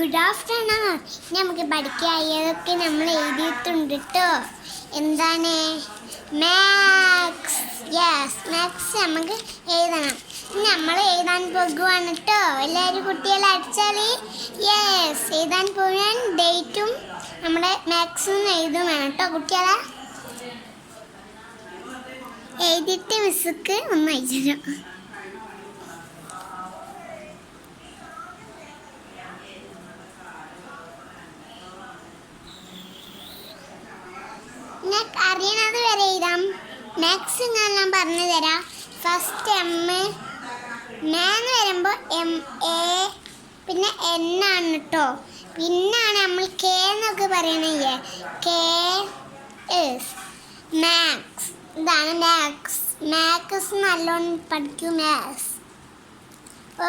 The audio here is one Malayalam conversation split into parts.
Good afternoon. നമുക്ക് പഠിക്കാതൊക്കെ നമ്മൾ എഴുതിയിട്ടുണ്ട് കേട്ടോ. എന്താണ്? മാത്സ്. മാത്സ് നമുക്ക് എഴുതണം. നമ്മൾ എഴുതാൻ പോകുവാണ് കേട്ടോ. എല്ലാവരും കുട്ടികളെ അടിച്ചാൽ എഴുതാൻ പോകാൻ ഡേറ്റും നമ്മുടെ മാത്സും എഴുതും വേണം കേട്ടോ കുട്ടികളെ. എഴുതിയിട്ട് മിസ്സുക്ക് ഒന്ന് അയച്ചു തരാം. അറിയണത് വരെ എഴുതാം. മാത്സ് ഞാൻ പറഞ്ഞു തരാം. ഫസ്റ്റ് എന്ന് വരുമ്പോൾ MA, പിന്നെ N ആണ് കേട്ടോ. പിന്നാണ് നമ്മൾ K എന്നൊക്കെ പറയണേ. K maths. ഇതാണ് മാത്സ് നല്ലോണം പഠിക്കും. Maths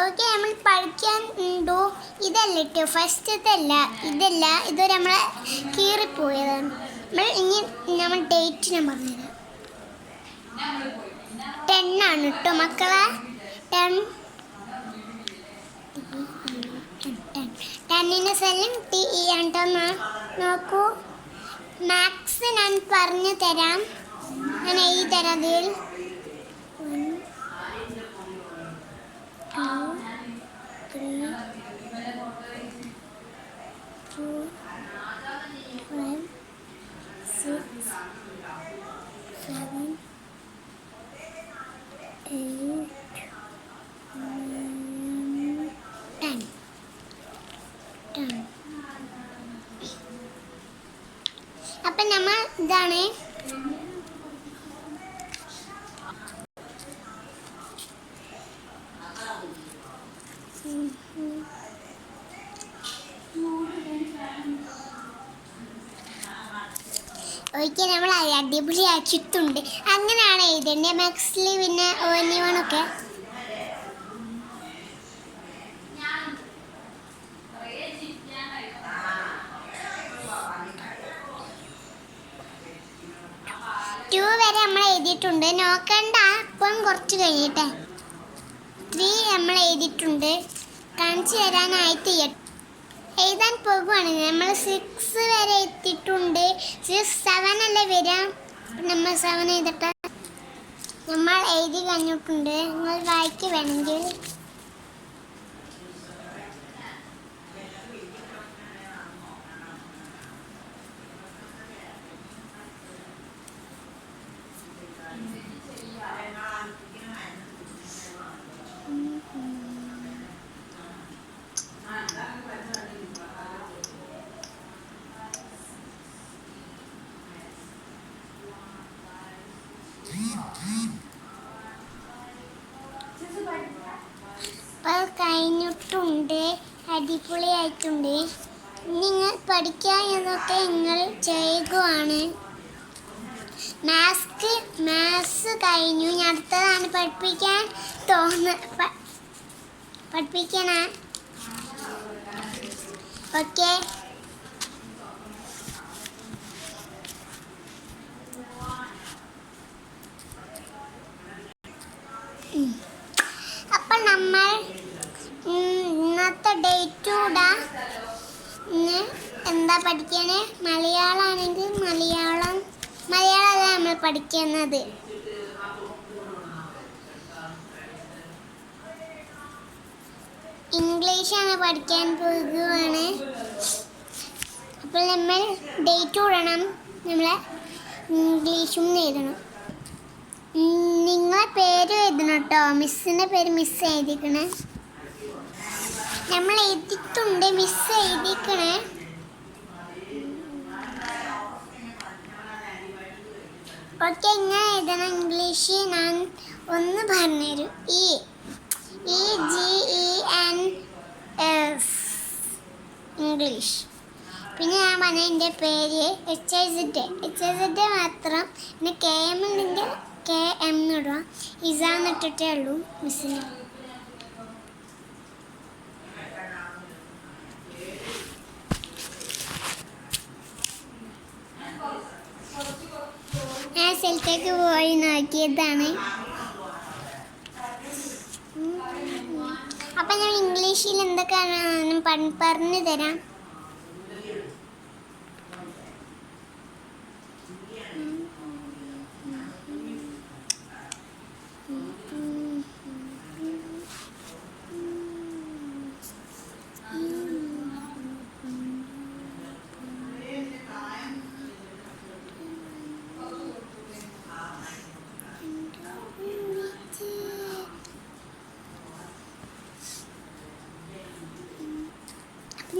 okay. നമ്മൾ പഠിക്കാൻ ഉണ്ടോ? ഇതല്ല കേട്ടോ, ഫസ്റ്റത്തല്ല, ഇതല്ല, ഇതൊരു നമ്മളെ കീറിപ്പോയതാണ്. നമ്മൾ ഡേറ്റ് ഞാൻ പറഞ്ഞുതരാം. 10 ആണ് കേട്ടോ മക്കളെ. 10 സ്പെല്ലിംഗ് TE ആണ് കേട്ടോ. നോക്കൂ, മാത്സ് ഞാൻ പറഞ്ഞു തരാം. ഞാൻ എഴുതി തരാം. അതിൽ 1 2 3 4 5 6 7 8 9 10. അപ്പം നമ്മൾ ഇതാണ് ഒരിക്കൽ നമ്മൾ അടിപൊളിയാക്കിയിട്ടുണ്ട്. അങ്ങനെയാണ് എഴുതേണ്ടത് മാത്സിൽ. പിന്നെ ഓനിവണൊക്കെ വരെ നമ്മൾ എഴുതിയിട്ടുണ്ട്. നോക്കണ്ട, അപ്പം കുറച്ച് കഴിയട്ടെ. 3 നമ്മൾ എഴുതിയിട്ടുണ്ട്. കാണിച്ചു തരാനായിട്ട് എഴുതാൻ പോകുവാണ്. നമ്മൾ 6 വരെ എത്തിയിട്ടുണ്ട്. 6 7 അല്ലേ വരാം. നമ്മൾ 7 എഴുതട്ടെ. നമ്മൾ എഴുതി കഴിഞ്ഞിട്ടുണ്ട്. നിങ്ങൾ വായിക്ക് വേണമെങ്കിൽ. ഇപ്പോൾ കഴിഞ്ഞിട്ടുണ്ട്. അടിപൊളിയായിട്ടുണ്ട്. നിങ്ങൾ പഠിക്കാനൊക്കെ നിങ്ങൾ ചെയ്യുകയാണ്. മാത്സ് കഴിഞ്ഞു. ഞാൻ അടുത്തതാണ് പഠിപ്പിക്കാൻ പഠിപ്പിക്കണേ. ഓക്കെ. അപ്പം നമ്മൾ ഇന്നത്തെ ഡേറ്റ് കൂടെ എന്താ പഠിക്കണേ? മലയാളമാണെങ്കിൽ മലയാളമല്ല നമ്മൾ പഠിക്കുന്നത്. ഇംഗ്ലീഷാണ് പഠിക്കാൻ പോകുകയാണ്. അപ്പോൾ നമ്മൾ ഡേറ്റ് കൂടണം. നമ്മളെ ഇംഗ്ലീഷും എഴുതണം. നിങ്ങളെ പേര് എഴുതണം കേട്ടോ. മിസ്സിൻ്റെ പേര് മിസ് എഴുതിക്കണേ. നമ്മൾ എഴുതിയിട്ടുണ്ട്. മിസ് എഴുതിക്കണേ. ഓക്കെ. ഇങ്ങനെ എഴുതണം. ഇംഗ്ലീഷ് ഞാൻ ഒന്ന് പറഞ്ഞുതരും. EGENS English. പിന്നെ ഞാൻ പറഞ്ഞ എൻ്റെ പേര് HIZ മാത്രം. പിന്നെ KM ഉണ്ടെങ്കിൽ KM ഇടുക. ഇസാന്ന് ഇട്ടിട്ടേ ഉള്ളൂ മിസ്സിന്. ഞാൻ സ്ഥലത്തേക്ക് പോയി നോക്കിയതാണ്. അപ്പം ഞാൻ ഇംഗ്ലീഷ് ഇംഗ്ലീഷിൽ എന്തൊക്കെയാണ് പറഞ്ഞു തരാം.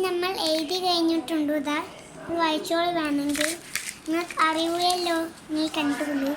നമ്മൾ എഴുതി കഴിഞ്ഞിട്ടുണ്ട്. ഇതാ വായിച്ചോളി, വേണമെങ്കിൽ നിങ്ങൾക്ക് അറിയില്ലല്ലോ, നീ കണ്ടുള്ളൂ.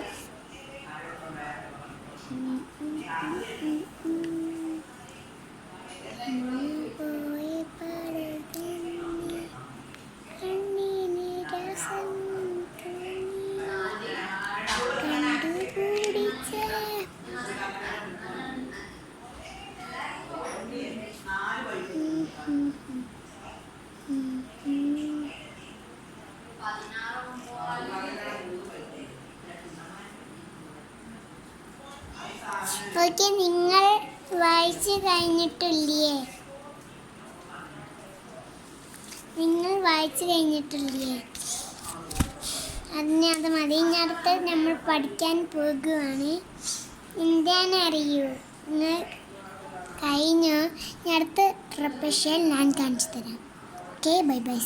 ഓക്കെ, നിങ്ങൾ വായിച്ചു കഴിഞ്ഞിട്ടില്ലേ? അത് മതി. ഇനി അടുത്ത് നമ്മൾ പഠിക്കാൻ പോകുകയാണ്. എന്താണ് അറിയൂ? നിങ്ങൾ കഴിഞ്ഞോ? ഇനി അടുത്ത പ്രൊഫഷൻ ഞാൻ കാണിച്ചു തരാം. Okay, bye bye.